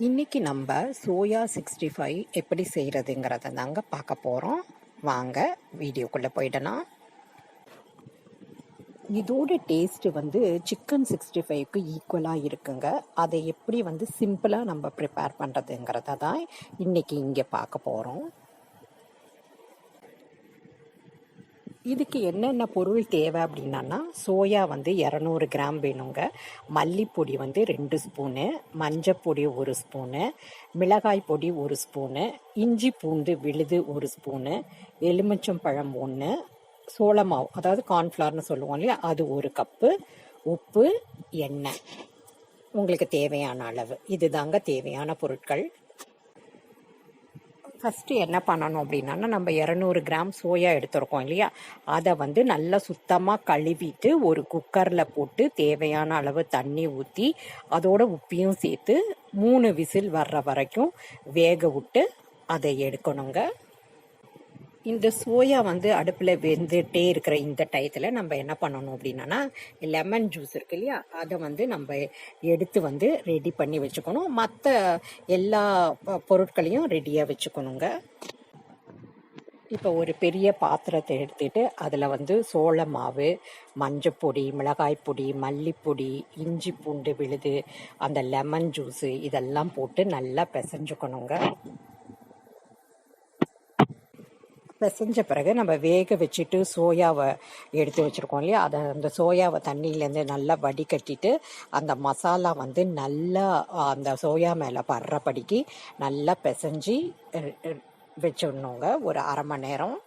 இன்றைக்கி நம்ம சோயா 65 எப்படி செய்கிறதுங்கிறத தாங்க பார்க்க போகிறோம். வாங்க வீடியோக்குள்ளே போயிடலாம். இதோட டேஸ்ட்டு சிக்கன் 65க்கு ஈக்குவலாக இருக்குங்க. அதை எப்படி சிம்பிளாக நம்ம ப்ரிப்பேர் பண்ணுறதுங்கிறத தான் இன்றைக்கி இங்கே பார்க்க போகிறோம். இதுக்கு என்னென்ன பொருள் தேவை அப்படின்னா, சோயா 200 கிராம் வேணுங்க, மல்லிப்பொடி 2 ஸ்பூனு, மஞ்சப்பொடி 1 ஸ்பூனு, மிளகாய் பொடி 1 ஸ்பூனு, இஞ்சி பூண்டு விழுது 1 ஸ்பூனு, எலுமிச்சம்பழம் 1, சோளமாவு அதாவது கார்ன்ஃப்ளவர்னு சொல்லுவோம் இல்லையா, அது 1 கப்பு, உப்பு, எண்ணெய் உங்களுக்கு தேவையான அளவு. இது தாங்க தேவையான பொருட்கள். ஃபஸ்ட்டு என்ன பண்ணணும் அப்படின்னா, நம்ம 200 கிராம் சோயா எடுத்துருக்கோம் இல்லையா, அதை நல்லா சுத்தமாக கழுவிட்டு ஒரு குக்கரில் போட்டு தேவையான அளவு தண்ணி ஊற்றி அதோட உப்பையும் சேர்த்து 3 விசில் வர்ற வரைக்கும் வேக விட்டு அதை எடுக்கணுங்க. இந்த சோயா அடுப்பில் வெந்துட்டே இருக்கிற இந்த டயத்தில் நம்ம என்ன பண்ணணும் அப்படின்னா, லெமன் ஜூஸ் இருக்கு இல்லையா, அதை நம்ம எடுத்து ரெடி பண்ணி வச்சுக்கணும். மற்ற எல்லா பொருட்களையும் ரெடியாக வச்சுக்கணுங்க. இப்போ ஒரு பெரிய பாத்திரத்தை எடுத்துட்டு அதில் சோள மாவு, மஞ்சப்பொடி, மிளகாய் பொடி, மல்லிப்பொடி, இஞ்சி பூண்டு விழுது, அந்த லெமன் ஜூஸு இதெல்லாம் போட்டு நல்லா பிசைஞ்சுக்கணுங்க. பிசைஞ்ச பிறகு நம்ம வேக வச்சுட்டு சோயாவை எடுத்து வச்சுருக்கோம் இல்லையா, அந்த சோயாவை தண்ணியிலேருந்து நல்லா வடிகட்டிட்டு அந்த மசாலா நல்லா அந்த சோயா மேலே படுறபடிக்கு நல்லா பிசைஞ்சி வச்சிடணுங்க ஒரு அரை மணி நேரம்.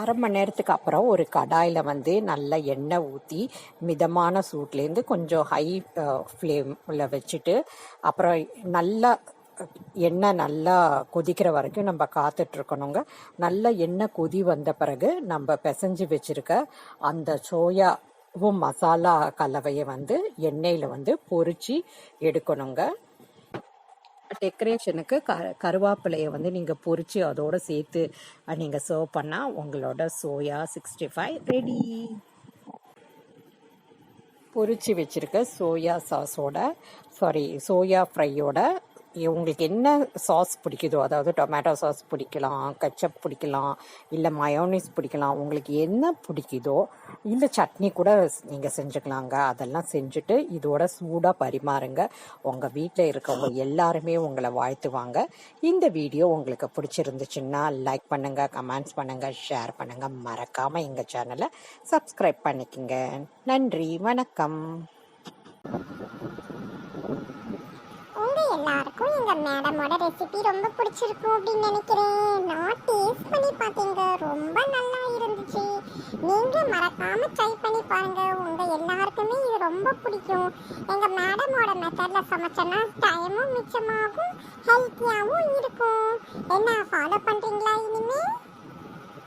அரை மணி நேரத்துக்கு அப்புறம் ஒரு கடாயில் நல்லா எண்ணெய் ஊற்றி மிதமான சூட்லேருந்து கொஞ்சம் ஹை ஃப்ளேமில் வச்சுட்டு அப்புறம் நல்லா எண்ணெய் நல்லா கொதிக்கிற வரைக்கும் நம்ம காத்துட்ருக்கணுங்க. நல்லா எண்ணெய் கொதி வந்த பிறகு நம்ம பிசைஞ்சு வச்சுருக்க அந்த சோயாவும் மசாலா கலவையை எண்ணெயில் பொரிச்சு எடுக்கணுங்க. டெக்கரேஷனுக்கு கருவேப்பிலையை நீங்கள் பொரிச்சு அதோடு சேர்த்து நீங்கள் சர்வ் பண்ணால் உங்களோட சோயா 65 ரெடி. பொரிச்சு வச்சுருக்க சோயா சோயா ஃப்ரையோட உங்களுக்கு என்ன சாஸ் பிடிக்குதோ, அதாவது டொமேட்டோ சாஸ் பிடிக்கலாம், கெச்சப் பிடிக்கலாம், இல்லை மயோனிஸ் பிடிக்கலாம், உங்களுக்கு என்ன பிடிக்குதோ, இல்லை சட்னி கூட நீங்கள் செஞ்சுக்கலாங்க. அதெல்லாம் செஞ்சுட்டு இதோட சூடாக பரிமாறுங்க. உங்கள் வீட்டில் இருக்கவங்க எல்லாருமே உங்களை வாழ்த்துவாங்க. இந்த வீடியோ உங்களுக்கு பிடிச்சிருந்துச்சுன்னா லைக் பண்ணுங்கள், கமெண்ட்ஸ் பண்ணுங்கள், ஷேர் பண்ணுங்கள். மறக்காமல் எங்கள் சேனலை சப்ஸ்கிரைப் பண்ணிக்கோங்க. நன்றி, வணக்கம். எல்லாருக்கும் எங்க மேடமோட ரெசிபி ரொம்ப பிடிச்சிருக்கும் அப்படின்னு நினைக்கிறேன். நான் டேஸ்ட் பண்ணி பார்த்தேங்க, ரொம்ப நல்லா இருந்துச்சு. நீங்க மறக்காம ட்ரை பண்ணி பாருங்க, உங்க எல்லாருக்குமே இது ரொம்ப பிடிக்கும். எங்க மேடமோட மெத்தட்ல சமைச்சனா டைமும் மிச்சமாகும், ஹெல்த்தியாவும் இருக்கும். என்ன ஃபாலோ பண்றீங்களா? இனிமே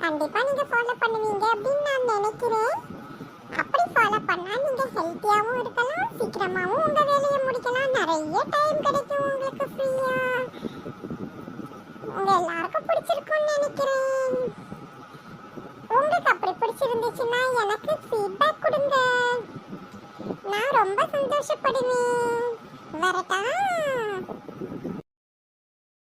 கண்டிப்பா நீங்க ஃபாலோ பண்ணுவீங்க அப்படின்னு நான் நினைக்கிறேன். அப்படி ஃபாலோ பண்ணா நீங்க ஹெல்த்தியாவும் இருக்கலாம், சீக்கிரமாவும் உங்க வேலையை முடிக்கலாம், நிறைய டைம் கிடைக்கும் உங்களுக்கு ஃப்ரீயா. உங்க எல்லாருக்கும் பிடிச்சிருக்கும்னு நினைக்கிறேன். உங்களுக்கு அப்படி பிடிச்சிருந்துச்சுன்னா எனக்கு ஃபீட்பேக் கொடுங்க, நான் ரொம்ப சந்தோஷப்படுவேன். வரட்டா?